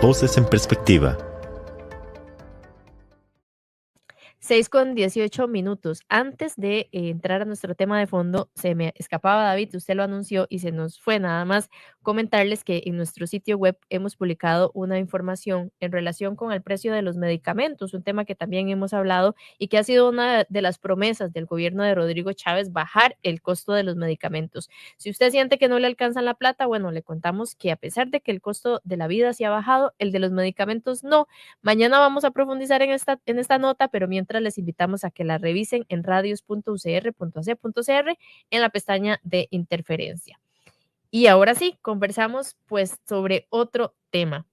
Voces en Perspectiva. 6:18. Antes de entrar a nuestro tema de fondo, se me escapaba David, usted lo anunció y se nos fue. Nada más comentarles que en nuestro sitio web hemos publicado una información en relación con el precio de los medicamentos, un tema que también hemos hablado y que ha sido una de las promesas del gobierno de Rodrigo Chávez, bajar el costo de los medicamentos. Si usted siente que no le alcanzan la plata, bueno, le contamos que a pesar de que el costo de la vida se ha bajado, el de los medicamentos no. Mañana vamos a profundizar en esta nota, pero mientras les invitamos a que la revisen en radios.ucr.ac.cr en la pestaña de interferencia. Y ahora sí, conversamos pues sobre otro tema.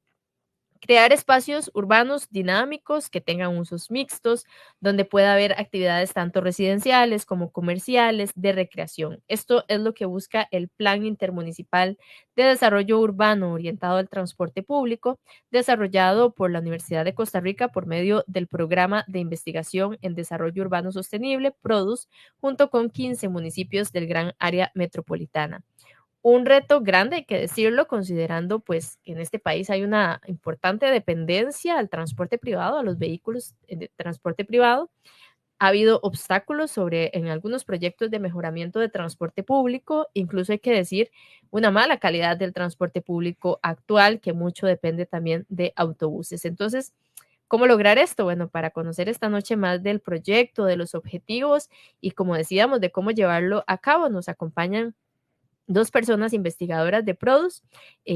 Crear espacios urbanos dinámicos que tengan usos mixtos, donde pueda haber actividades tanto residenciales como comerciales, de recreación. Esto es lo que busca el Plan Intermunicipal de Desarrollo Urbano orientado al transporte público, desarrollado por la Universidad de Costa Rica por medio del Programa de Investigación en Desarrollo Urbano Sostenible, PRODUS, junto con 15 municipios del Gran Área Metropolitana. Un reto grande, hay que decirlo, considerando pues que en este país hay una importante dependencia al transporte privado, a los vehículos de transporte privado. Ha habido obstáculos en algunos proyectos de mejoramiento de transporte público, incluso hay que decir una mala calidad del transporte público actual, que mucho depende también de autobuses. Entonces, ¿cómo lograr esto? Bueno, para conocer esta noche más del proyecto, de los objetivos y, como decíamos, de cómo llevarlo a cabo, nos acompañan dos personas investigadoras de PRODUS,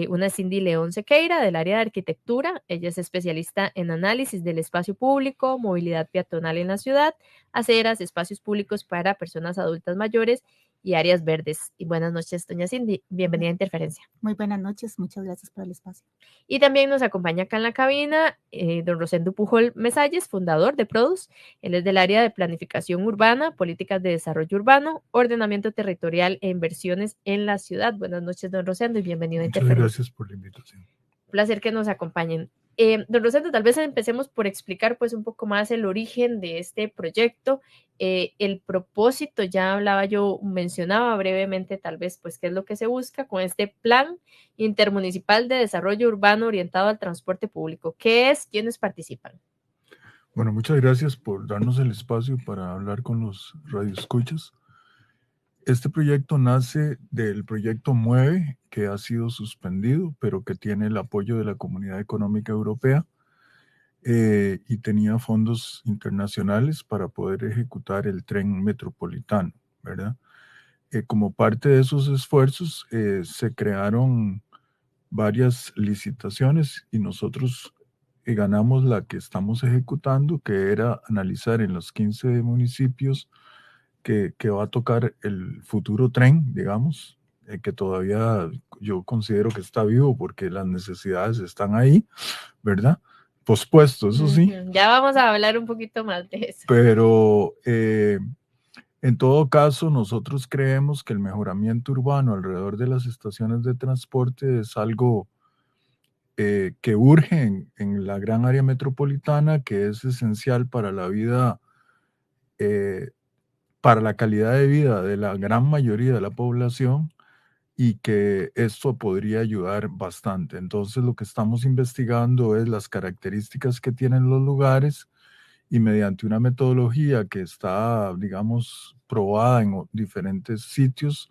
una es Cindy León Sequeira del área de arquitectura, ella es especialista en análisis del espacio público, movilidad peatonal en la ciudad, aceras, espacios públicos para personas adultas mayores y áreas verdes. Y buenas noches, doña Cindy, bienvenida a Interferencia. Muy buenas noches, muchas gracias por el espacio. Y también nos acompaña acá en la cabina don Rosendo Pujol Mesalles, fundador de PRODUS. Él es del área de planificación urbana, políticas de desarrollo urbano, ordenamiento territorial e inversiones en la ciudad. Buenas noches, don Rosendo, y bienvenido a Interferencia. Muchas gracias por la invitación. Placer que nos acompañen. Don Rosendo, tal vez empecemos por explicar pues un poco más el origen de este proyecto, el propósito. Ya mencionaba brevemente tal vez pues qué es lo que se busca con este Plan Intermunicipal de Desarrollo Urbano orientado al transporte público. ¿Qué es? ¿Quiénes participan? Bueno, muchas gracias por darnos el espacio para hablar con los radioescuchas. Este proyecto nace del proyecto MUEVE, que ha sido suspendido, pero que tiene el apoyo de la Comunidad Económica Europea y tenía fondos internacionales para poder ejecutar el tren metropolitano, ¿verdad? Como parte de esos esfuerzos se crearon varias licitaciones y nosotros ganamos la que estamos ejecutando, que era analizar en los 15 municipios que va a tocar el futuro tren, digamos, que todavía yo considero que está vivo porque las necesidades están ahí, ¿verdad? Pospuesto, eso sí. Ya vamos a hablar un poquito más de eso. Pero en todo caso, nosotros creemos que el mejoramiento urbano alrededor de las estaciones de transporte es algo que urge en la gran área metropolitana, que es esencial para la vida, para la calidad de vida de la gran mayoría de la población, y que esto podría ayudar bastante. Entonces, lo que estamos investigando es las características que tienen los lugares y mediante una metodología que está, digamos, probada en diferentes sitios,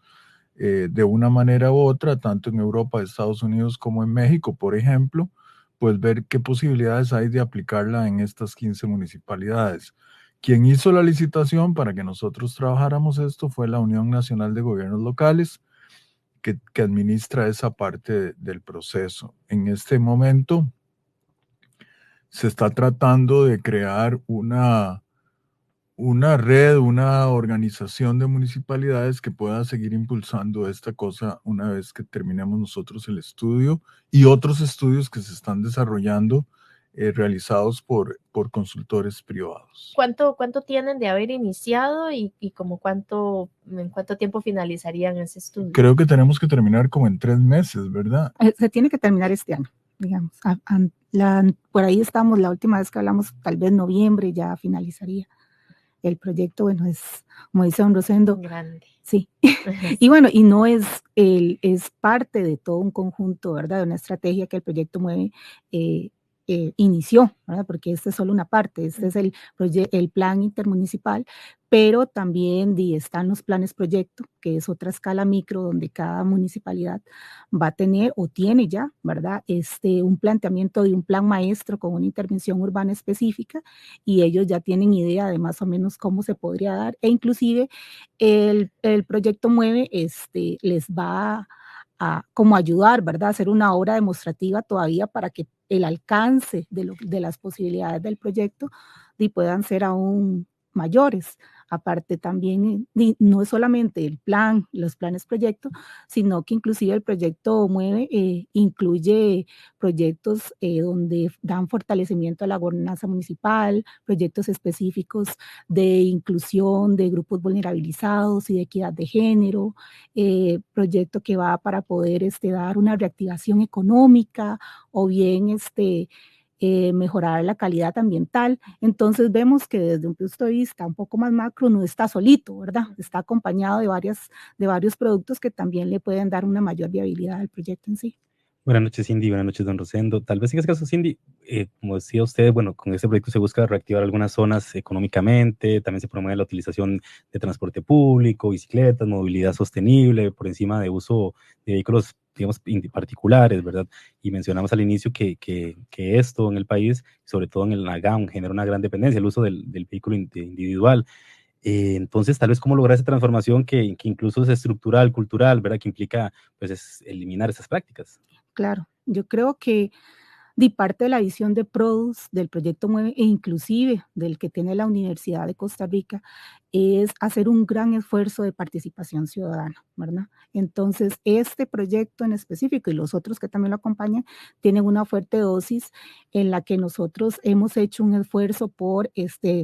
de una manera u otra, tanto en Europa, Estados Unidos como en México, por ejemplo, pues ver qué posibilidades hay de aplicarla en estas 15 municipalidades. Quien hizo la licitación para que nosotros trabajáramos esto fue la Unión Nacional de Gobiernos Locales, que administra esa parte del proceso. En este momento se está tratando de crear una red, una organización de municipalidades que pueda seguir impulsando esta cosa una vez que terminemos nosotros el estudio y otros estudios que se están desarrollando realizados por consultores privados. ¿Cuánto tienen de haber iniciado y como en cuánto tiempo finalizarían ese estudio? Creo que tenemos que terminar como en 3 meses, ¿verdad? Se tiene que terminar este año, digamos. Por ahí estamos, la última vez que hablamos, tal vez noviembre ya finalizaría. el proyecto, bueno, es, como dice don Rosendo, grande. sí. Y bueno, y no es, es parte de todo un conjunto, ¿verdad? De una estrategia que el proyecto mueve, inició, ¿verdad? Porque esta es solo una parte, este es el plan intermunicipal, pero también están los planes proyecto, que es otra escala micro donde cada municipalidad va a tener o tiene ya, ¿verdad? Un planteamiento de un plan maestro con una intervención urbana específica y ellos ya tienen idea de más o menos cómo se podría dar e inclusive el proyecto Mueve les va a como ayudar, ¿verdad? A hacer una obra demostrativa todavía para que el alcance de las posibilidades del proyecto puedan ser aún mayores. Aparte también, no es solamente el plan, los planes proyectos, sino que inclusive el proyecto Mueve incluye proyectos donde dan fortalecimiento a la gobernanza municipal, proyectos específicos de inclusión de grupos vulnerabilizados y de equidad de género, proyecto que va para poder dar una reactivación económica o bien mejorar la calidad ambiental. Entonces vemos que desde un punto de vista un poco más macro no está solito, ¿verdad? Está acompañado de varios productos que también le pueden dar una mayor viabilidad al proyecto en sí. Buenas noches, Cindy. Buenas noches, don Rosendo. Tal vez en este caso, Cindy, como decía usted, bueno, con este proyecto se busca reactivar algunas zonas económicamente, también se promueve la utilización de transporte público, bicicletas, movilidad sostenible, por encima de uso de vehículos, digamos, particulares, ¿verdad? Y mencionamos al inicio que esto en el país, sobre todo en el NAGAM, genera una gran dependencia, el uso del vehículo individual. Entonces, tal vez cómo lograr esa transformación que incluso es estructural, cultural, ¿verdad? Que implica, pues, es eliminar esas prácticas. Claro, yo creo que parte de la visión de Produce, del proyecto Mueve e inclusive del que tiene la Universidad de Costa Rica, es hacer un gran esfuerzo de participación ciudadana, ¿verdad? Entonces, este proyecto en específico y los otros que también lo acompañan, tienen una fuerte dosis en la que nosotros hemos hecho un esfuerzo por,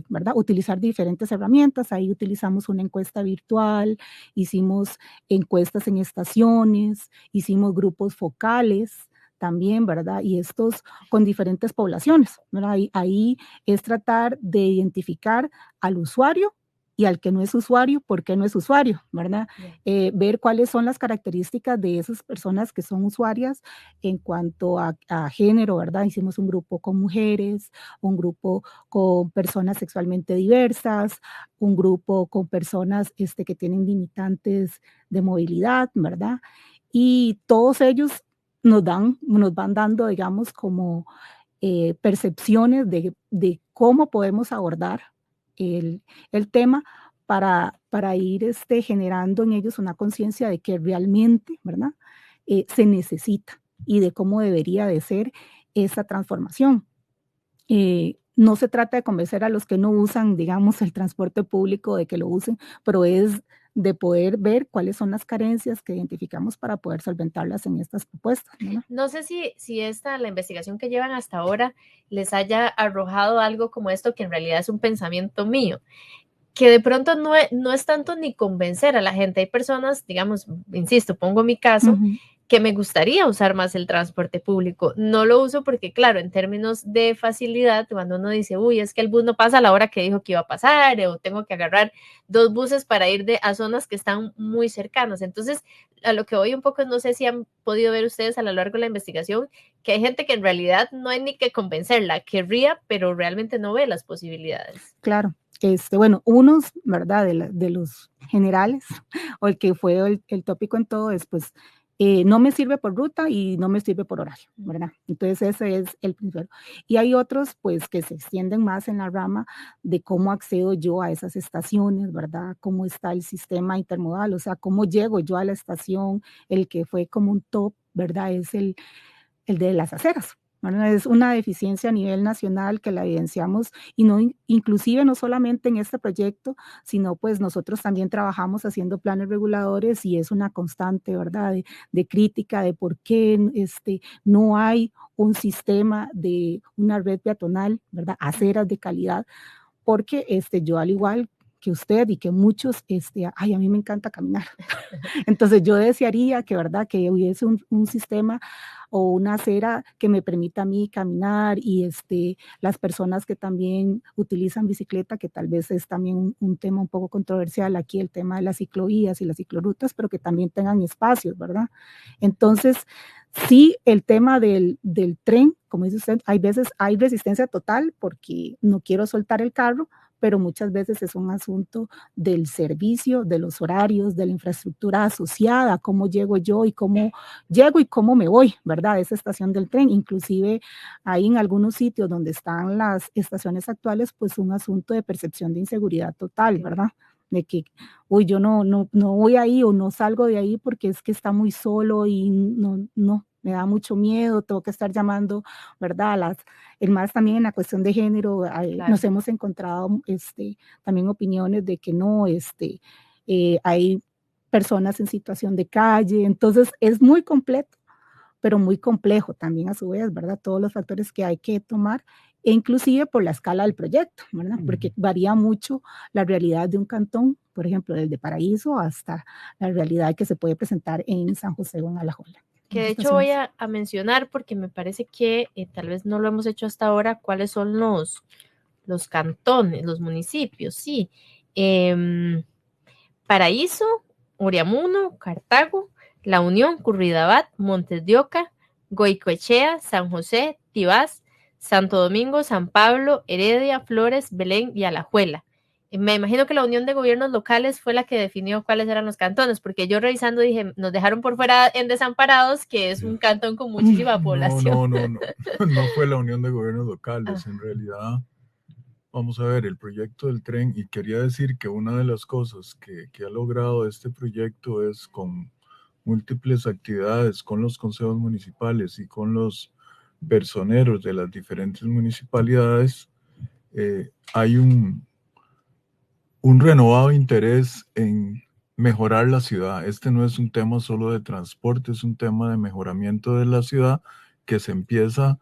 ¿verdad? Utilizar diferentes herramientas. Ahí utilizamos una encuesta virtual, hicimos encuestas en estaciones, hicimos grupos focales, también, ¿verdad? Y estos con diferentes poblaciones, ¿verdad? Ahí es tratar de identificar al usuario y al que no es usuario, ¿por qué no es usuario? ¿Verdad? Ver cuáles son las características de esas personas que son usuarias en cuanto a género, ¿verdad? Hicimos un grupo con mujeres, un grupo con personas sexualmente diversas, un grupo con personas que tienen limitantes de movilidad, ¿verdad? Y todos ellos nos van dando, digamos, como percepciones de cómo podemos abordar el tema para ir generando en ellos una conciencia de que realmente, ¿verdad? Se necesita y de cómo debería de ser esa transformación. No se trata de convencer a los que no usan, digamos, el transporte público de que lo usen, pero es de poder ver cuáles son las carencias que identificamos para poder solventarlas en estas propuestas, ¿no? No sé si la investigación que llevan hasta ahora les haya arrojado algo como esto, que en realidad es un pensamiento mío, que de pronto no es tanto ni convencer a la gente. Hay personas, digamos, insisto, pongo mi caso, que me gustaría usar más el transporte público. No lo uso porque, claro, en términos de facilidad, cuando uno dice, uy, es que el bus no pasa a la hora que dijo que iba a pasar, o tengo que agarrar 2 buses para ir a zonas que están muy cercanas. Entonces, a lo que voy un poco, no sé si han podido ver ustedes a lo largo de la investigación, que hay gente que en realidad no hay ni que convencerla, querría, pero realmente no ve las posibilidades. Claro. Bueno, unos, ¿verdad? De los generales, o el que fue el tópico en todo es, pues, no me sirve por ruta y no me sirve por horario, ¿verdad? Entonces ese es el primero. Y hay otros, pues, que se extienden más en la rama de cómo accedo yo a esas estaciones, ¿verdad? Cómo está el sistema intermodal, o sea, cómo llego yo a la estación. El que fue como un top, ¿verdad? Es el de las aceras. Bueno, es una deficiencia a nivel nacional que la evidenciamos y no, inclusive no solamente en este proyecto, sino pues nosotros también trabajamos haciendo planes reguladores y es una constante, ¿verdad? De crítica de por qué no hay un sistema de una red peatonal, ¿verdad? Aceras de calidad, porque yo al igual que usted y que muchos, ay, a mí me encanta caminar. Entonces yo desearía que, ¿verdad?, que hubiese un sistema o una acera que me permita a mí caminar y las personas que también utilizan bicicleta, que tal vez es también un tema un poco controversial aquí, el tema de las ciclovías y las ciclorutas, pero que también tengan espacios, ¿verdad? Entonces, sí, el tema del tren, como dice usted, hay veces hay resistencia total porque no quiero soltar el carro, pero muchas veces es un asunto del servicio, de los horarios, de la infraestructura asociada, cómo llego yo y cómo llego y cómo me voy, ¿verdad? A esa estación del tren. Inclusive hay en algunos sitios donde están las estaciones actuales, pues un asunto de percepción de inseguridad total, ¿verdad? De que, uy, yo no voy ahí o no salgo de ahí porque es que está muy solo y no, me da mucho miedo, tengo que estar llamando, ¿verdad? Más también en la cuestión de género, Claro. nos hemos encontrado también opiniones de que no, hay personas en situación de calle, entonces es muy completo, pero muy complejo también a su vez, ¿verdad? Todos los factores que hay que tomar, e inclusive por la escala del proyecto, ¿verdad? Porque varía mucho la realidad de un cantón, por ejemplo, desde Paraíso hasta la realidad que se puede presentar en San José o en Alajuela. Que de hecho voy a mencionar porque me parece que tal vez no lo hemos hecho hasta ahora, cuáles son los cantones, los municipios, sí. Paraíso, Oriamuno, Cartago, La Unión, Curridabat, Montes de Oca, Goicoechea, San José, Tibás, Santo Domingo, San Pablo, Heredia, Flores, Belén y Alajuela. Me imagino que la Unión de Gobiernos Locales fue la que definió cuáles eran los cantones, porque yo revisando dije, nos dejaron por fuera en Desamparados, que es un cantón con muchísima población. No fue la Unión de Gobiernos Locales, en realidad. Vamos a ver, el proyecto del tren, y quería decir que una de las cosas que ha logrado este proyecto es con múltiples actividades con los consejos municipales y con los personeros de las diferentes municipalidades, hay un renovado interés en mejorar la ciudad. Este no es un tema solo de transporte, es un tema de mejoramiento de la ciudad que se empieza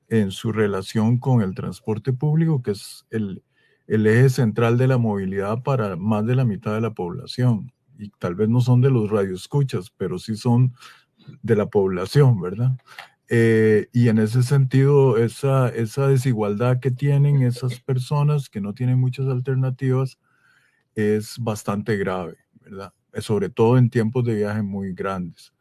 en su relación con el transporte público, que es el eje central de la movilidad para más de la mitad de la población. Y tal vez no son de los radioescuchas, pero sí son de la población, ¿verdad? Y en ese sentido, esa desigualdad que tienen esas personas que no tienen muchas alternativas es bastante grave, ¿verdad? Sobre todo en tiempos de viaje muy grandes.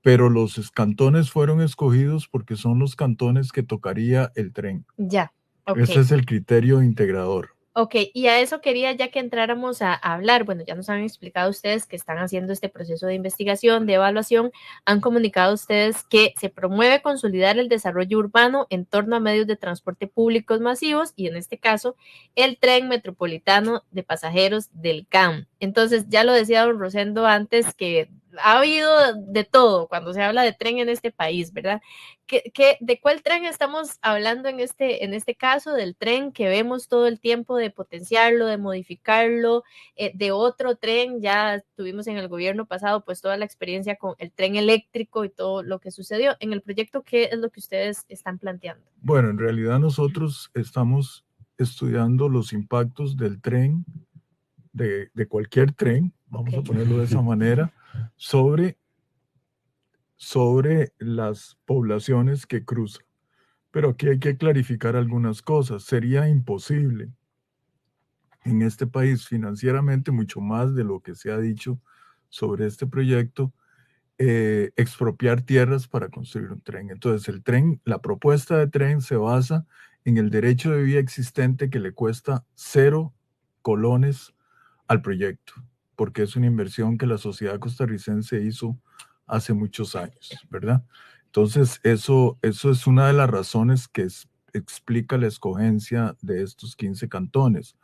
Pero los cantones fueron escogidos porque son los cantones que tocaría el tren. Ya, ok. Ese es el criterio integrador. Ok, y a eso quería ya que entráramos a hablar. Bueno, ya nos han explicado ustedes que están haciendo este proceso de investigación, de evaluación. Han comunicado ustedes que se promueve consolidar el desarrollo urbano en torno a medios de transporte públicos masivos y en este caso el tren metropolitano de pasajeros del CAM. Entonces, ya lo decía don Rosendo antes que ha habido de todo cuando se habla de tren en este país, ¿verdad? ¿De cuál tren estamos hablando en este caso? Del tren que vemos todo el tiempo de potenciarlo, de modificarlo, de otro tren. Ya tuvimos en el gobierno pasado pues toda la experiencia con el tren eléctrico y todo lo que sucedió. En el proyecto, ¿qué es lo que ustedes están planteando? Bueno, en realidad nosotros estamos estudiando los impactos del tren, de cualquier tren, vamos a ponerlo de esa manera, sobre las poblaciones que cruzan. Pero aquí hay que clarificar algunas cosas. Sería imposible en este país financieramente, mucho más de lo que se ha dicho sobre este proyecto, expropiar tierras para construir un tren. Entonces, el tren, la propuesta de tren se basa en el derecho de vía existente que le cuesta 0 colones al proyecto, porque es una inversión que la sociedad costarricense hizo hace muchos años, ¿verdad? Entonces, eso es una de las razones que explica la escogencia de estos 15 cantones.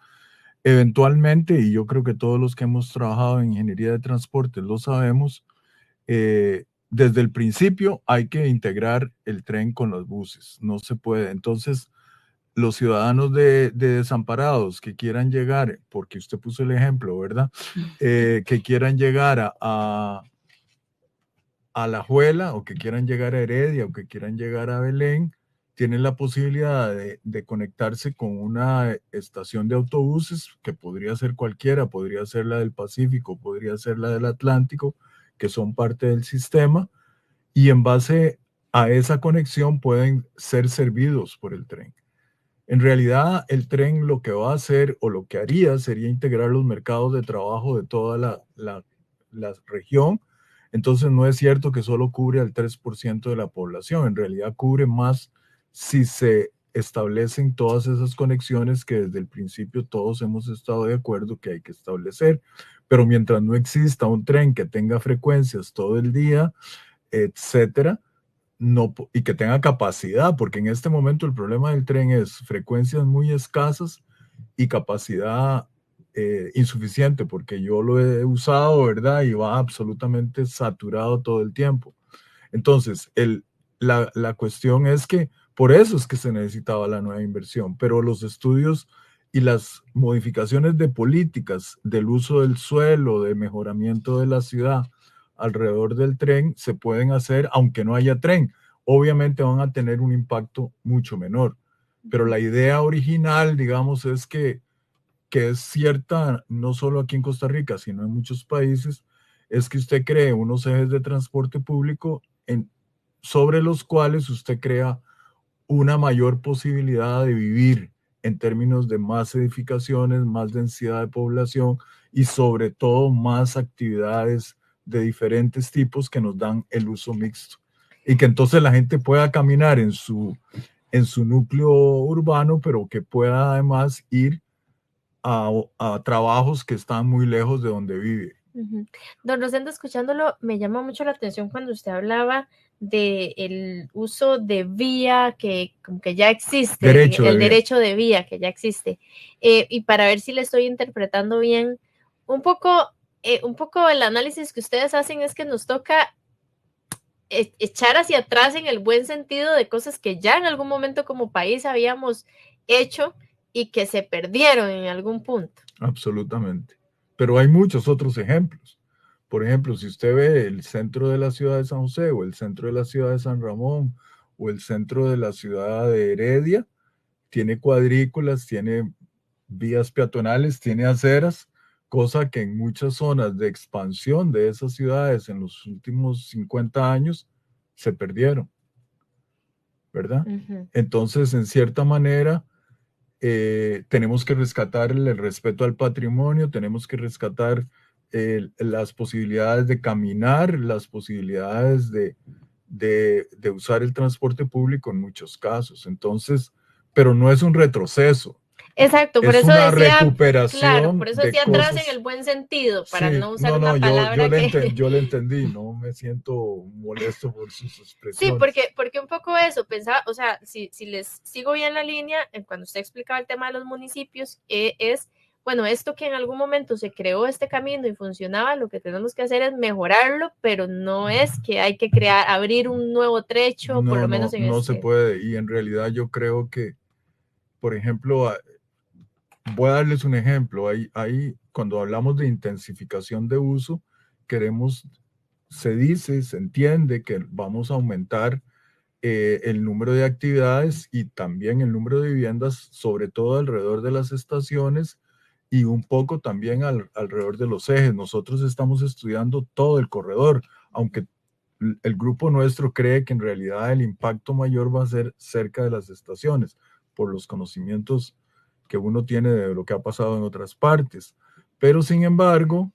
Eventualmente, y yo creo que todos los que hemos trabajado en ingeniería de transporte lo sabemos, desde el principio hay que integrar el tren con los buses, no se puede. Entonces, los ciudadanos de Desamparados que quieran llegar, porque usted puso el ejemplo, ¿verdad? Que quieran llegar a Alajuela o que quieran llegar a Heredia o que quieran llegar a Belén, tienen la posibilidad de conectarse con una estación de autobuses, que podría ser cualquiera, podría ser la del Pacífico, podría ser la del Atlántico, que son parte del sistema, y en base a esa conexión pueden ser servidos por el tren. En realidad, el tren lo que va a hacer o lo que haría sería integrar los mercados de trabajo de toda la región. Entonces, no es cierto que solo cubre al 3% de la población. En realidad, cubre más si se establecen todas esas conexiones que desde el principio todos hemos estado de acuerdo que hay que establecer. Pero mientras no exista un tren que tenga frecuencias todo el día, etcétera, no, y que tenga capacidad, porque en este momento el problema del tren es frecuencias muy escasas y capacidad insuficiente, porque yo lo he usado, ¿verdad? Y va absolutamente saturado todo el tiempo. Entonces, la cuestión es que por eso es que se necesitaba la nueva inversión, pero los estudios y las modificaciones de políticas del uso del suelo, de mejoramiento de la ciudad alrededor del tren se pueden hacer aunque no haya tren. Obviamente van a tener un impacto mucho menor, pero la idea original, digamos, es que es cierta no solo aquí en Costa Rica, sino en muchos países, es que usted cree unos ejes de transporte público sobre los cuales usted crea una mayor posibilidad de vivir en términos de más edificaciones, más densidad de población y sobre todo más actividades de diferentes tipos que nos dan el uso mixto. Y que entonces la gente pueda caminar en su núcleo urbano, pero que pueda además ir a trabajos que están muy lejos de donde vive. Don Rosendo, escuchándolo, me llama mucho la atención cuando usted hablaba del uso de vía que como que ya existe, el derecho de vía que ya existe. Y para ver si le estoy interpretando bien, un poco el análisis que ustedes hacen es que nos toca echar hacia atrás en el buen sentido de cosas que ya en algún momento como país habíamos hecho y que se perdieron en algún punto. Absolutamente. Pero hay muchos otros ejemplos. Por ejemplo, si usted ve el centro de la ciudad de San José o el centro de la ciudad de San Ramón o el centro de la ciudad de Heredia, tiene cuadrículas, tiene vías peatonales, tiene aceras, cosa que en muchas zonas de expansión de esas ciudades en los últimos 50 años se perdieron, ¿verdad? Entonces, en cierta manera, tenemos que rescatar el respeto al patrimonio, tenemos que rescatar las posibilidades de caminar, las posibilidades de usar el transporte público en muchos casos. Entonces, pero no es un retroceso. Exacto, por es eso una decía, recuperación. claro, por eso decía cosas, atrás en el buen sentido, para sí, no usar una palabra yo le entendí, no me siento molesto por sus expresiones. Sí, porque un poco eso, pensaba, o sea, si les sigo bien la línea, cuando usted explicaba el tema de los municipios, es, bueno, esto que en algún momento se creó este camino y funcionaba, lo que tenemos que hacer es mejorarlo, pero no es que hay que abrir un nuevo trecho, por lo menos en no se puede, y en realidad yo creo que, por ejemplo, voy a darles un ejemplo. Ahí, cuando hablamos de intensificación de uso, se entiende que vamos a aumentar el número de actividades y también el número de viviendas, sobre todo alrededor de las estaciones y un poco también alrededor de los ejes. Nosotros estamos estudiando todo el corredor, aunque el grupo nuestro cree que en realidad el impacto mayor va a ser cerca de las estaciones, por los conocimientos que uno tiene de lo que ha pasado en otras partes. Pero sin embargo,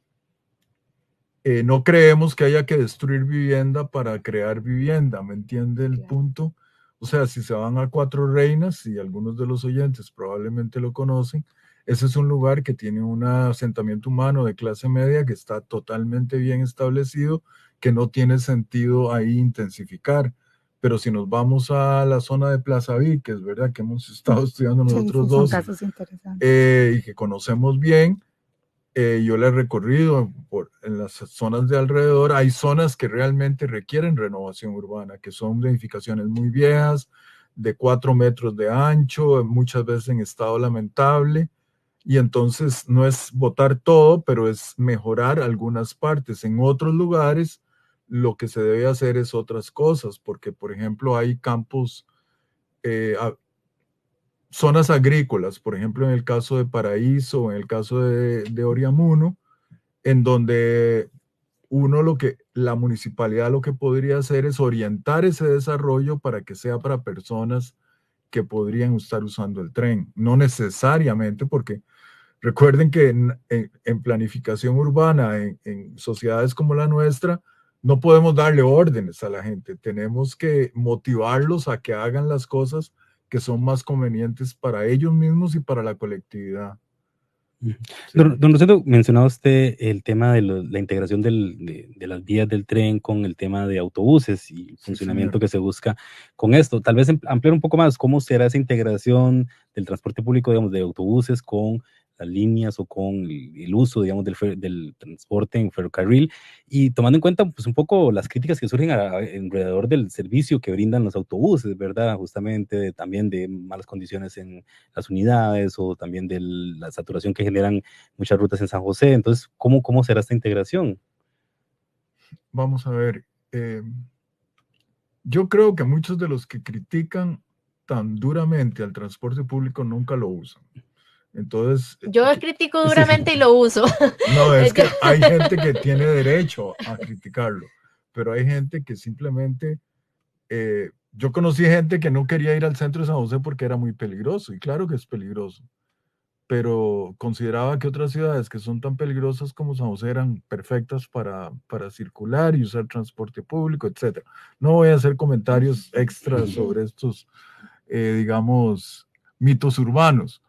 no creemos que haya que destruir vivienda para crear vivienda, ¿me entiende el punto? O sea, si se van a Cuatro Reinas, y algunos de los oyentes probablemente lo conocen, ese es un lugar que tiene un asentamiento humano de clase media que está totalmente bien establecido, que no tiene sentido ahí intensificar. Pero si nos vamos a la zona de Plaza Vic, que es verdad que hemos estado estudiando nosotros dos, son casos interesantes. Y que conocemos bien, yo le he recorrido en las zonas de alrededor. Hay zonas que realmente requieren renovación urbana, que son de edificaciones muy viejas, de 4 metros de ancho, muchas veces en estado lamentable. Y entonces no es botar todo, pero es mejorar algunas partes. En otros lugares lo que se debe hacer es otras cosas, porque por ejemplo hay campos zonas agrícolas, por ejemplo, en el caso de Paraíso, en el caso de Oriamuno, en donde la municipalidad lo que podría hacer es orientar ese desarrollo para que sea para personas que podrían estar usando el tren. No necesariamente, porque recuerden que en planificación urbana, en sociedades como la nuestra, no podemos darle órdenes a la gente. Tenemos que motivarlos a que hagan las cosas que son más convenientes para ellos mismos y para la colectividad. Sí. Don Rosendo, mencionaba usted el tema de la integración de las vías del tren con el tema de autobuses y el funcionamiento que se busca con esto. Tal vez ampliar un poco más cómo será esa integración del transporte público, digamos, de autobuses con las líneas o con el uso, digamos, del transporte en ferrocarril, y tomando en cuenta pues un poco las críticas que surgen alrededor del servicio que brindan los autobuses, ¿verdad? Justamente también de malas condiciones en las unidades o también de la saturación que generan muchas rutas en San José. Entonces, ¿cómo será esta integración? Vamos a ver. Yo creo que muchos de los que critican tan duramente al transporte público nunca lo usan. Entonces, yo critico duramente y lo uso. No, es que hay gente que tiene derecho a criticarlo, pero hay gente que simplemente, yo conocí gente que no quería ir al centro de San José porque era muy peligroso, y claro que es peligroso, pero consideraba que otras ciudades que son tan peligrosas como San José eran perfectas para circular y usar transporte público, etc. No voy a hacer comentarios extras sobre estos, digamos, mitos urbanos,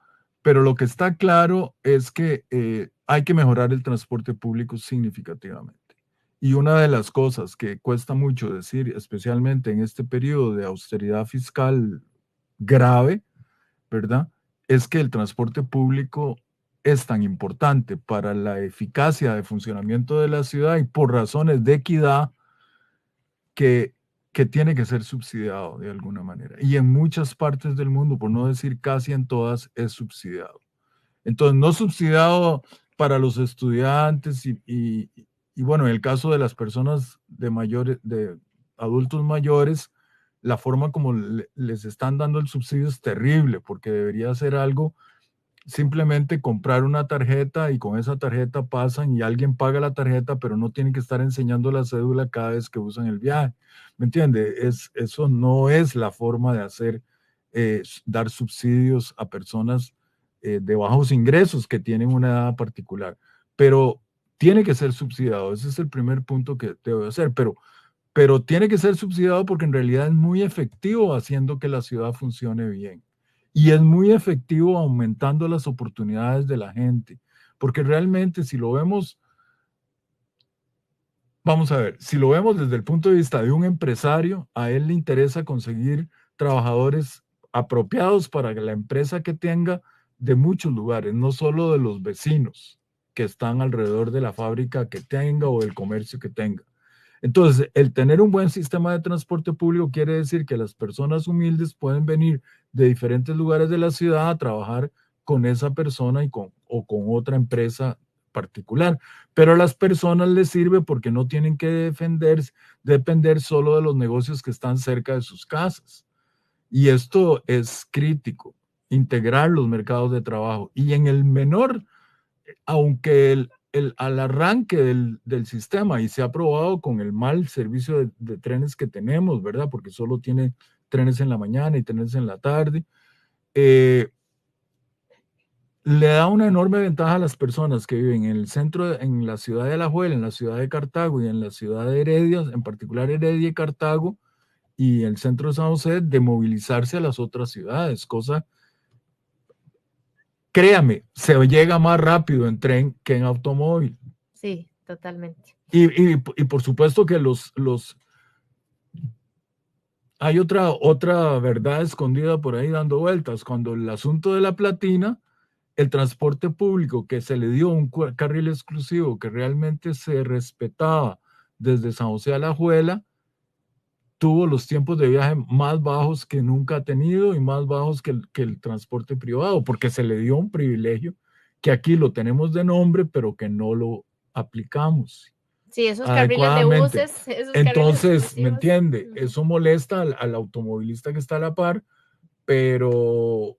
pero lo que está claro es que hay que mejorar el transporte público significativamente. Y una de las cosas que cuesta mucho decir, especialmente en este periodo de austeridad fiscal grave, ¿verdad?, es que el transporte público es tan importante para la eficacia de funcionamiento de la ciudad y por razones de equidad que tiene que ser subsidiado de alguna manera. Y en muchas partes del mundo, por no decir casi en todas, es subsidiado. Entonces, no subsidiado para los estudiantes y bueno, en el caso de las personas de adultos mayores, la forma como les están dando el subsidio es terrible, porque debería ser algo, simplemente comprar una tarjeta y con esa tarjeta pasan y alguien paga la tarjeta, pero no tienen que estar enseñando la cédula cada vez que usan el viaje. ¿Me entiende? Eso no es la forma de hacer, dar subsidios a personas de bajos ingresos que tienen una edad particular. Pero tiene que ser subsidiado. Ese es el primer punto que debo hacer. Pero tiene que ser subsidiado porque en realidad es muy efectivo haciendo que la ciudad funcione bien. Y es muy efectivo aumentando las oportunidades de la gente. Porque realmente si lo vemos, vamos a ver, si lo vemos desde el punto de vista de un empresario, a él le interesa conseguir trabajadores apropiados para la empresa que tenga de muchos lugares, no solo de los vecinos que están alrededor de la fábrica que tenga o del comercio que tenga. Entonces, el tener un buen sistema de transporte público quiere decir que las personas humildes pueden venir de diferentes lugares de la ciudad a trabajar con esa persona o con otra empresa particular. Pero a las personas les sirve porque no tienen que depender solo de los negocios que están cerca de sus casas. Y esto es crítico, integrar los mercados de trabajo. Y en el menor, aunque al arranque del sistema, y se ha probado con el mal servicio de trenes que tenemos, ¿verdad? Porque solo tiene trenes en la mañana y trenes en la tarde, le da una enorme ventaja a las personas que viven en el centro, en la ciudad de Alajuela, en la ciudad de Cartago y en la ciudad de Heredia, en particular Heredia y Cartago, y el centro de San José, de movilizarse a las otras ciudades, cosa, créame, se llega más rápido en tren que en automóvil. Sí, totalmente. Y por supuesto que hay otra verdad escondida por ahí dando vueltas. Cuando el asunto de la platina, el transporte público que se le dio un carril exclusivo que realmente se respetaba desde San José a Alajuela, tuvo los tiempos de viaje más bajos que nunca ha tenido y más bajos que el transporte privado, porque se le dio un privilegio que aquí lo tenemos de nombre, pero que no lo aplicamos. Sí, esos carriles de buses. Entonces, ¿me entiende? Eso molesta al automovilista que está a la par, pero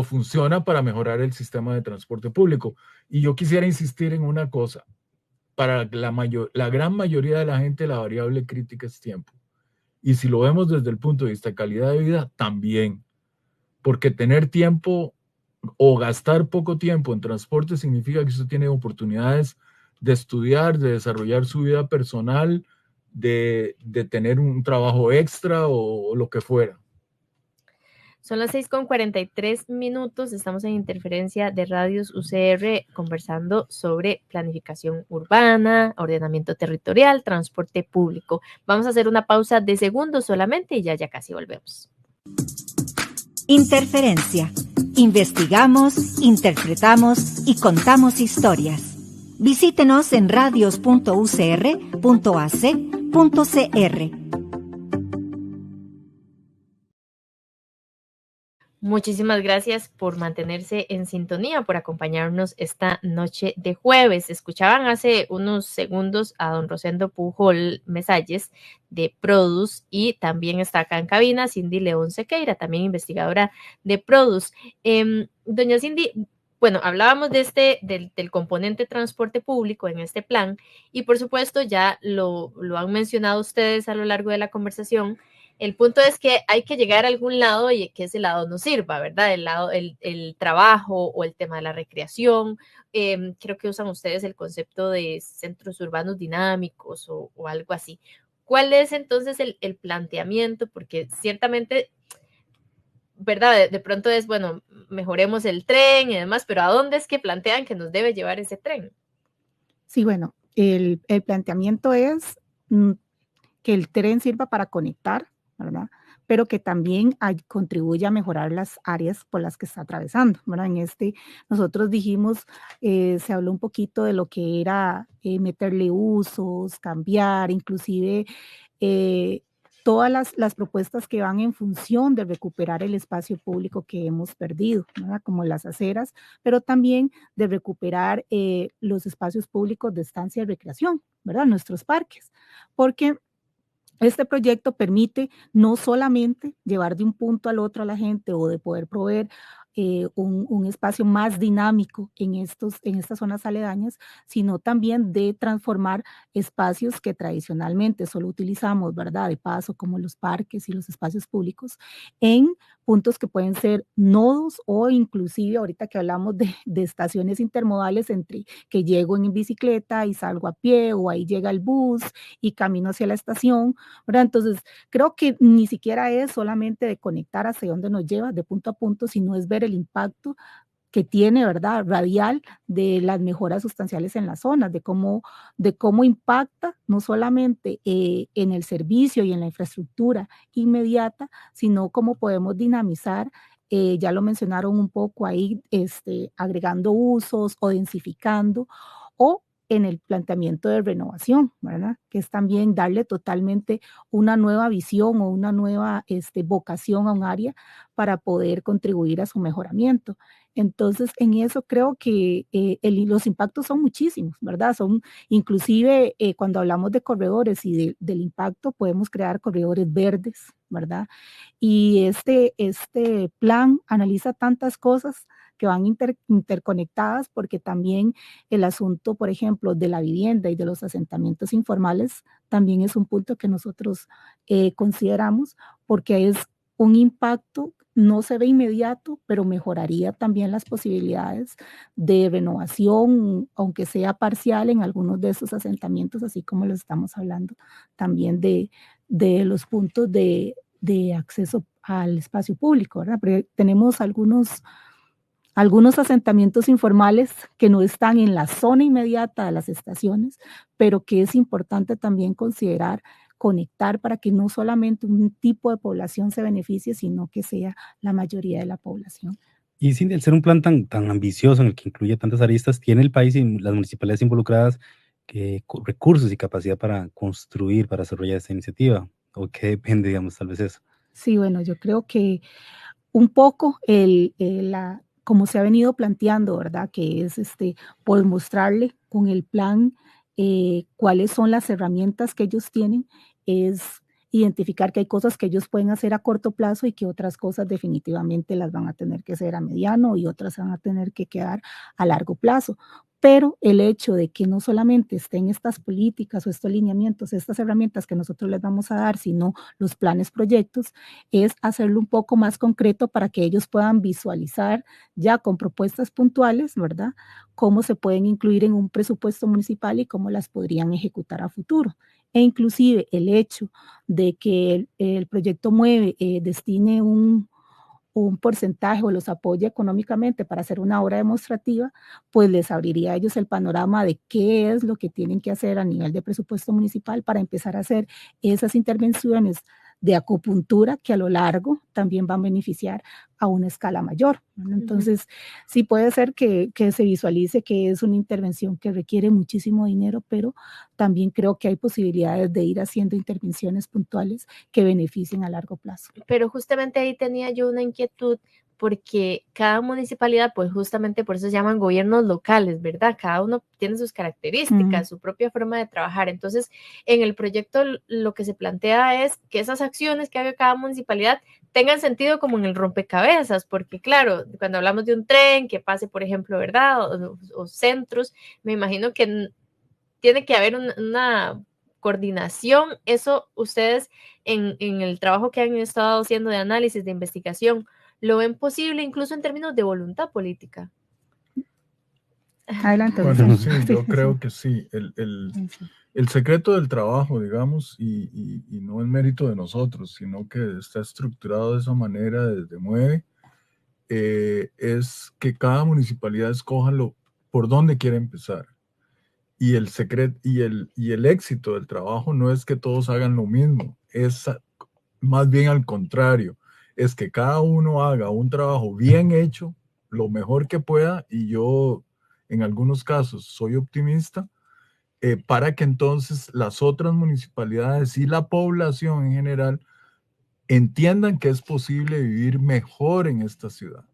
funciona para mejorar el sistema de transporte público. Y yo quisiera insistir en una cosa. Para la gran mayoría de la gente, la variable crítica es tiempo. Y si lo vemos desde el punto de vista de calidad de vida, también. Porque tener tiempo o gastar poco tiempo en transporte significa que usted tiene oportunidades de estudiar, de desarrollar su vida personal, de tener un trabajo extra o lo que fuera. Son las 6:43, estamos en Interferencia de Radios UCR conversando sobre planificación urbana, ordenamiento territorial, transporte público. Vamos a hacer una pausa de segundos solamente y ya casi volvemos. Interferencia. Investigamos, interpretamos y contamos historias. Visítenos en radios.ucr.ac.cr. Muchísimas gracias por mantenerse en sintonía, por acompañarnos esta noche de jueves. Escuchaban hace unos segundos a don Rosendo Pujol Mesalles de Produce y también está acá en cabina Cindy León Sequeira, también investigadora de Produce. Doña Cindy, bueno, hablábamos de del componente transporte público en este plan y por supuesto ya lo han mencionado ustedes a lo largo de la conversación. El punto es que hay que llegar a algún lado y que ese lado nos sirva, ¿verdad? El trabajo o el tema de la recreación. Creo que usan ustedes el concepto de centros urbanos dinámicos o algo así. ¿Cuál es entonces el planteamiento? Porque ciertamente, ¿verdad? De pronto es, bueno, mejoremos el tren y demás, pero ¿a dónde es que plantean que nos debe llevar ese tren? Sí, bueno, el planteamiento es que el tren sirva para conectar, ¿verdad? Pero que también contribuya a mejorar las áreas por las que está atravesando, ¿verdad? Nosotros dijimos, se habló un poquito de lo que era meterle usos, cambiar, inclusive todas las propuestas que van en función de recuperar el espacio público que hemos perdido, ¿verdad? Como las aceras, pero también de recuperar los espacios públicos de estancia y recreación, ¿verdad? Nuestros parques, porque este proyecto permite no solamente llevar de un punto al otro a la gente o de poder proveer un espacio más dinámico en estas zonas aledañas, sino también de transformar espacios que tradicionalmente solo utilizamos, ¿verdad? De paso, como los parques y los espacios públicos, en puntos que pueden ser nodos o inclusive ahorita que hablamos de estaciones intermodales entre que llego en bicicleta y salgo a pie o ahí llega el bus y camino hacia la estación, ¿verdad? Entonces, creo que ni siquiera es solamente de conectar hacia dónde nos lleva de punto a punto, sino es ver el impacto que tiene, ¿verdad? Radial de las mejoras sustanciales en las zonas, de cómo impacta no solamente en el servicio y en la infraestructura inmediata, sino cómo podemos dinamizar, ya lo mencionaron un poco ahí, agregando usos o densificando, o en el planteamiento de renovación, ¿verdad? Que es también darle totalmente una nueva visión o una nueva vocación a un área para poder contribuir a su mejoramiento. Entonces, en eso creo que los impactos son muchísimos, ¿verdad? Son inclusive cuando hablamos de corredores y del impacto, podemos crear corredores verdes, ¿verdad? Y este plan analiza tantas cosas que van interconectadas, porque también el asunto, por ejemplo, de la vivienda y de los asentamientos informales también es un punto que nosotros consideramos, porque es un impacto, no se ve inmediato, pero mejoraría también las posibilidades de renovación, aunque sea parcial en algunos de esos asentamientos, así como lo estamos hablando también de los puntos de acceso al espacio público, ¿verdad? Porque tenemos algunos asentamientos informales que no están en la zona inmediata de las estaciones, pero que es importante también considerar conectar para que no solamente un tipo de población se beneficie, sino que sea la mayoría de la población. Y sin el ser un plan tan ambicioso en el que incluye tantas aristas, ¿tiene el país y las municipalidades involucradas recursos y capacidad para construir, para desarrollar esta iniciativa? ¿O qué depende, digamos, tal vez eso? Sí, bueno, yo creo que un poco como se ha venido planteando, ¿verdad? Que es por mostrarle con el plan cuáles son las herramientas que ellos tienen, es identificar que hay cosas que ellos pueden hacer a corto plazo y que otras cosas definitivamente las van a tener que hacer a mediano y otras van a tener que quedar a largo plazo. Pero el hecho de que no solamente estén estas políticas o estos lineamientos, estas herramientas que nosotros les vamos a dar, sino los planes, proyectos, es hacerlo un poco más concreto para que ellos puedan visualizar ya con propuestas puntuales, ¿verdad? Cómo se pueden incluir en un presupuesto municipal y cómo las podrían ejecutar a futuro. E inclusive el hecho de que el proyecto Mueve destine un porcentaje o los apoya económicamente para hacer una obra demostrativa, pues les abriría a ellos el panorama de qué es lo que tienen que hacer a nivel de presupuesto municipal para empezar a hacer esas intervenciones de acupuntura que a lo largo también van a beneficiar a una escala mayor. Entonces, sí puede ser que se visualice que es una intervención que requiere muchísimo dinero, pero también creo que hay posibilidades de ir haciendo intervenciones puntuales que beneficien a largo plazo. Pero justamente ahí tenía yo una inquietud, porque cada municipalidad, pues justamente por eso se llaman gobiernos locales, ¿verdad? Cada uno tiene sus características, su propia forma de trabajar. Entonces, en el proyecto lo que se plantea es que esas acciones que haga cada municipalidad tengan sentido como en el rompecabezas, porque claro, cuando hablamos de un tren que pase, por ejemplo, ¿verdad? O centros, me imagino que tiene que haber una coordinación. Eso ustedes en el trabajo que han estado haciendo de análisis, de investigación, ¿lo ven posible incluso en términos de voluntad política? Adelante. Bueno, sí, yo creo que sí. El secreto del trabajo, digamos, y no es mérito de nosotros, sino que está estructurado de esa manera desde Mueve, es que cada municipalidad escoja por dónde quiere empezar. Y el secreto y el éxito del trabajo no es que todos hagan lo mismo, es más bien al contrario, es que cada uno haga un trabajo bien hecho, lo mejor que pueda, y yo en algunos casos soy optimista, para que entonces las otras municipalidades y la población en general entiendan que es posible vivir mejor en esta ciudad.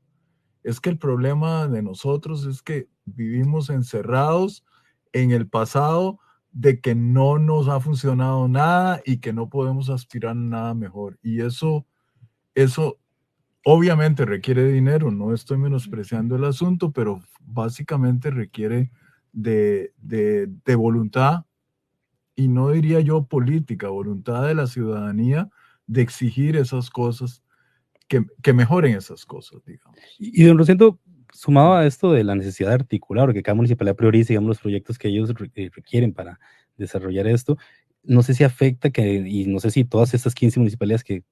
Es que el problema de nosotros es que vivimos encerrados en el pasado de que no nos ha funcionado nada y que no podemos aspirar a nada mejor. Y eso obviamente requiere dinero, no estoy menospreciando el asunto, pero básicamente requiere de voluntad, y no diría yo política, voluntad de la ciudadanía de exigir esas cosas, que mejoren esas cosas, digamos. Y don Rosendo, sumado a esto de la necesidad de articular, que cada municipalidad priorice, digamos, los proyectos que ellos requieren para desarrollar esto, no sé si afecta y no sé si todas estas 15 municipalidades que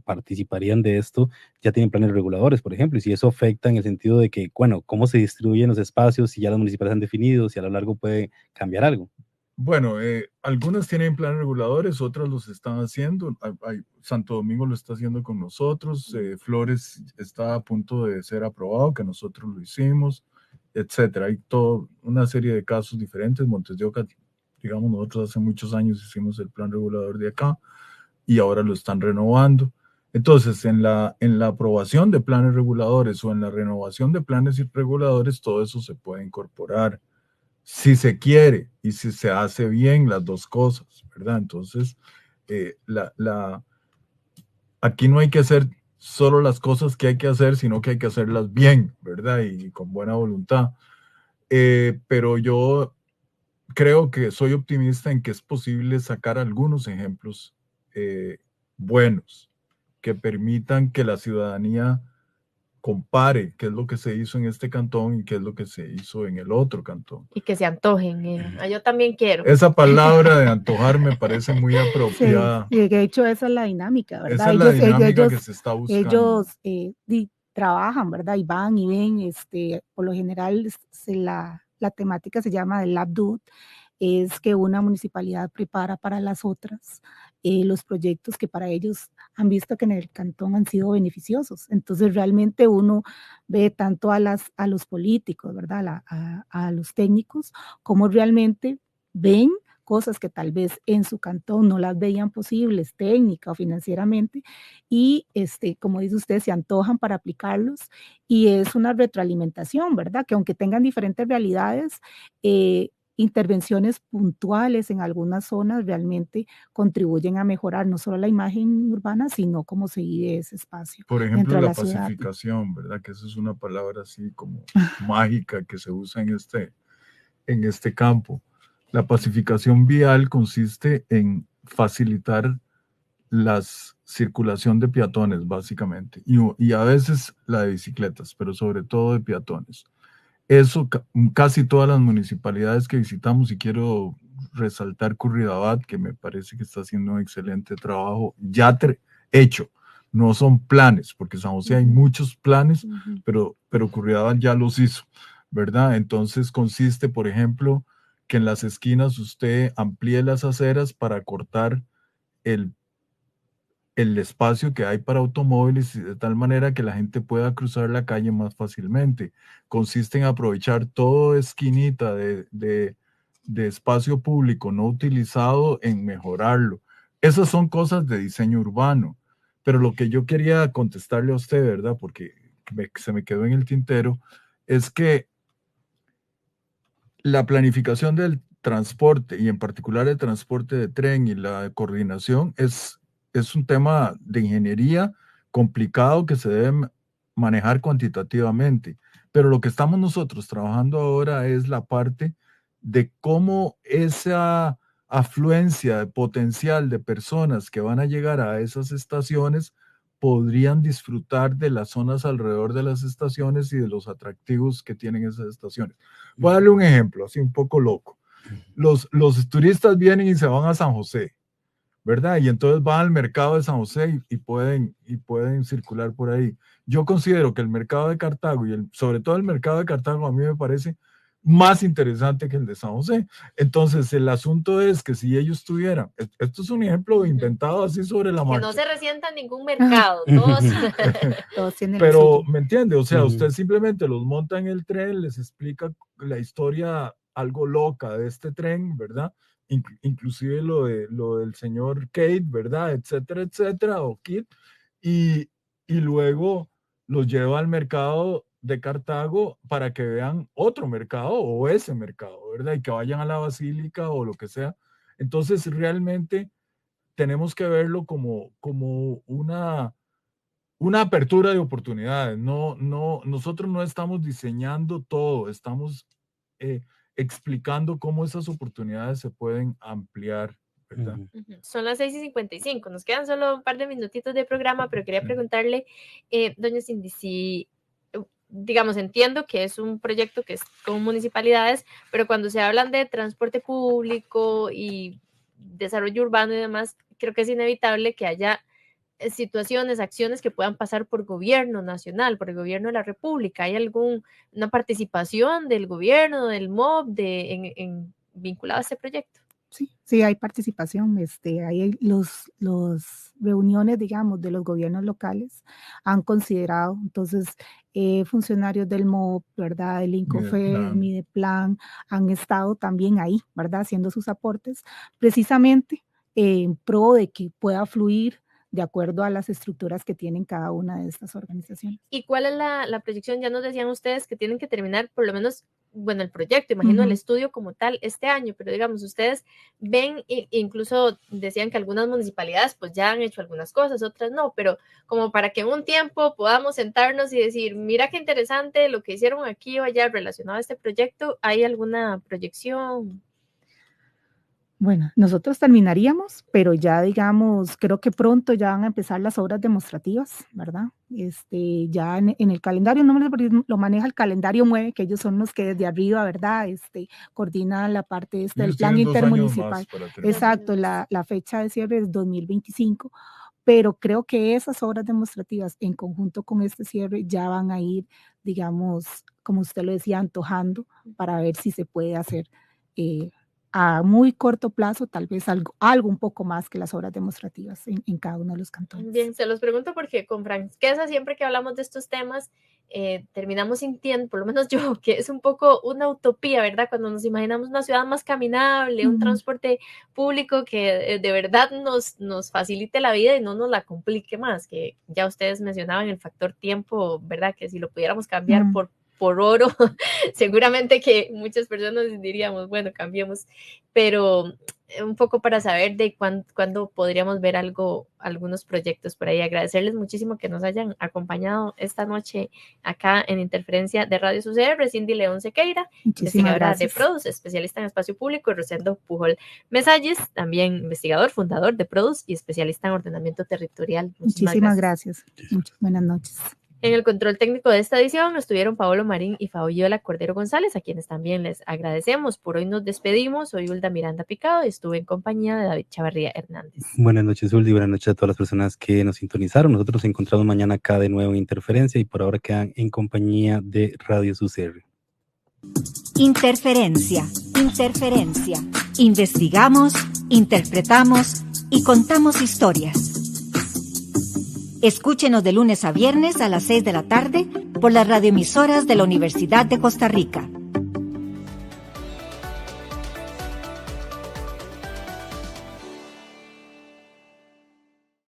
participarían de esto ya tienen planes reguladores, por ejemplo, y si eso afecta en el sentido de que, bueno, cómo se distribuyen los espacios, si ya las municipalidades han definido, si a lo largo puede cambiar algo. Bueno, algunas tienen planes reguladores, otras los están haciendo. Santo Domingo lo está haciendo con nosotros, Flores está a punto de ser aprobado, que nosotros lo hicimos, etcétera. Hay toda una serie de casos diferentes. Montes de Oca, digamos, nosotros hace muchos años hicimos el plan regulador de acá y ahora lo están renovando. Entonces, en la aprobación de planes reguladores o en la renovación de planes reguladores, todo eso se puede incorporar, si se quiere y si se hace bien las dos cosas, ¿verdad? Entonces, aquí no hay que hacer solo las cosas que hay que hacer, sino que hay que hacerlas bien, ¿verdad? Y con buena voluntad. Pero yo creo que soy optimista en que es posible sacar algunos ejemplos buenos que permitan que la ciudadanía compare qué es lo que se hizo en este cantón y qué es lo que se hizo en el otro cantón. Y que se antojen. Yo también quiero. Esa palabra de antojar me parece muy apropiada. Sí, de hecho esa es la dinámica, ¿verdad? Esa es la dinámica que se está buscando. Ellos trabajan, ¿verdad? Y van y ven, por lo general la temática se llama del Lab Dude, es que una municipalidad prepara para las otras los proyectos que para ellos han visto que en el cantón han sido beneficiosos. Entonces realmente uno ve tanto a los políticos, ¿verdad? A los técnicos, como realmente ven cosas que tal vez en su cantón no las veían posibles técnica o financieramente y como dice usted, se antojan para aplicarlos y es una retroalimentación, ¿verdad? Que aunque tengan diferentes realidades, intervenciones puntuales en algunas zonas realmente contribuyen a mejorar no solo la imagen urbana, sino cómo se vive ese espacio Por dentro ejemplo, de la la ciudad. pacificación, ¿verdad? Que esa es una palabra así como mágica que se usa en este campo. La pacificación vial consiste en facilitar la circulación de peatones, básicamente, y a veces la de bicicletas, pero sobre todo de peatones. Eso casi todas las municipalidades que visitamos, y quiero resaltar Curridabat, que me parece que está haciendo un excelente trabajo, ya hecho. No son planes, porque en San José hay muchos planes, pero Curridabat ya los hizo, ¿verdad? Entonces consiste, por ejemplo, que en las esquinas usted amplíe las aceras para cortar el espacio que hay para automóviles de tal manera que la gente pueda cruzar la calle más fácilmente. Consiste en aprovechar toda esquinita de espacio público no utilizado en mejorarlo. Esas son cosas de diseño urbano. Pero lo que yo quería contestarle a usted, ¿verdad? Porque se me quedó en el tintero, es que la planificación del transporte, y en particular el transporte de tren y la coordinación, es un tema de ingeniería complicado que se debe manejar cuantitativamente. Pero lo que estamos nosotros trabajando ahora es la parte de cómo esa afluencia potencial de personas que van a llegar a esas estaciones podrían disfrutar de las zonas alrededor de las estaciones y de los atractivos que tienen esas estaciones. Voy a darle un ejemplo, así un poco loco. Los turistas vienen y se van a San José, ¿verdad? Y entonces van al mercado de San José y pueden circular por ahí. Yo considero que el mercado de Cartago sobre todo el mercado de Cartago a mí me parece más interesante que el de San José. Entonces el asunto es que si ellos tuvieran, esto es un ejemplo inventado así sobre la marcha. Que no se resienta ningún mercado, Todos tienen Pero, el ¿me entiende? O sea, usted simplemente los monta en el tren, les explica la historia algo loca de este tren, ¿verdad? Inclusive lo del señor Kate, ¿verdad? Etcétera, etcétera, o Kit, y luego los lleva al mercado de Cartago para que vean otro mercado o ese mercado, ¿verdad? Y que vayan a la basílica o lo que sea. Entonces, realmente tenemos que verlo como una apertura de oportunidades. Nosotros no estamos diseñando todo, estamos explicando cómo esas oportunidades se pueden ampliar, ¿verdad? Son las 6:55, nos quedan solo un par de minutitos de programa, pero quería preguntarle, doña Cindy, si, digamos, entiendo que es un proyecto que es con municipalidades, pero cuando se hablan de transporte público y desarrollo urbano y demás, creo que es inevitable que haya situaciones, acciones que puedan pasar por gobierno nacional, por el gobierno de la República. ¿Hay alguna participación del gobierno, del MOB, vinculado a este proyecto? Sí, hay participación. Hay los reuniones, digamos, de los gobiernos locales han considerado, entonces, funcionarios del MOB, ¿verdad? Del INCOFER, Mideplan, han estado también ahí, ¿verdad? Haciendo sus aportes, precisamente en pro de que pueda fluir de acuerdo a las estructuras que tienen cada una de estas organizaciones. ¿Y cuál es la proyección? Ya nos decían ustedes que tienen que terminar por lo menos, bueno, el proyecto, imagino el estudio como tal este año, pero digamos, ustedes ven, incluso decían que algunas municipalidades pues ya han hecho algunas cosas, otras no, pero como para que en un tiempo podamos sentarnos y decir, mira qué interesante lo que hicieron aquí o allá relacionado a este proyecto, ¿hay alguna proyección? Bueno, nosotros terminaríamos, pero ya digamos, creo que pronto ya van a empezar las obras demostrativas, ¿verdad? Ya en el calendario, no lo maneja el calendario MUEVE, que ellos son los que desde arriba, ¿verdad? Coordinan la parte del plan intermunicipal. Exacto, la fecha de cierre es 2025, pero creo que esas obras demostrativas en conjunto con este cierre ya van a ir, digamos, como usted lo decía, antojando para ver si se puede hacer a muy corto plazo, tal vez algo un poco más que las obras demostrativas en cada uno de los cantones. Bien, se los pregunto porque con franqueza siempre que hablamos de estos temas terminamos sintiendo, por lo menos yo, que es un poco una utopía, ¿verdad? Cuando nos imaginamos una ciudad más caminable, un transporte público que de verdad nos facilite la vida y no nos la complique más, que ya ustedes mencionaban el factor tiempo, ¿verdad? Que si lo pudiéramos cambiar por por oro, seguramente que muchas personas diríamos, bueno, cambiemos, pero un poco para saber de cuándo podríamos ver algunos proyectos por ahí. Agradecerles muchísimo que nos hayan acompañado esta noche acá en Interferencia de Radio UCR, Cindy León Sequeira, investigadora de Produce, especialista en espacio público, y Rosendo Pujol Mesalles, también investigador, fundador de Produce y especialista en ordenamiento territorial. Muchísimas gracias. Muchas buenas noches. En el control técnico de esta edición estuvieron Paolo Marín y Fabiola Cordero González, a quienes también les agradecemos. Por hoy nos despedimos. Soy Hulda Miranda Picado y estuve en compañía de David Chavarría Hernández. Buenas noches, Hulda, y buenas noches a todas las personas que nos sintonizaron. Nosotros nos encontramos mañana acá de nuevo en Interferencia y por ahora quedan en compañía de Radio UCR. Interferencia. Investigamos, interpretamos y contamos historias. Escúchenos de lunes a viernes a las 6 de la tarde por las radioemisoras de la Universidad de Costa Rica.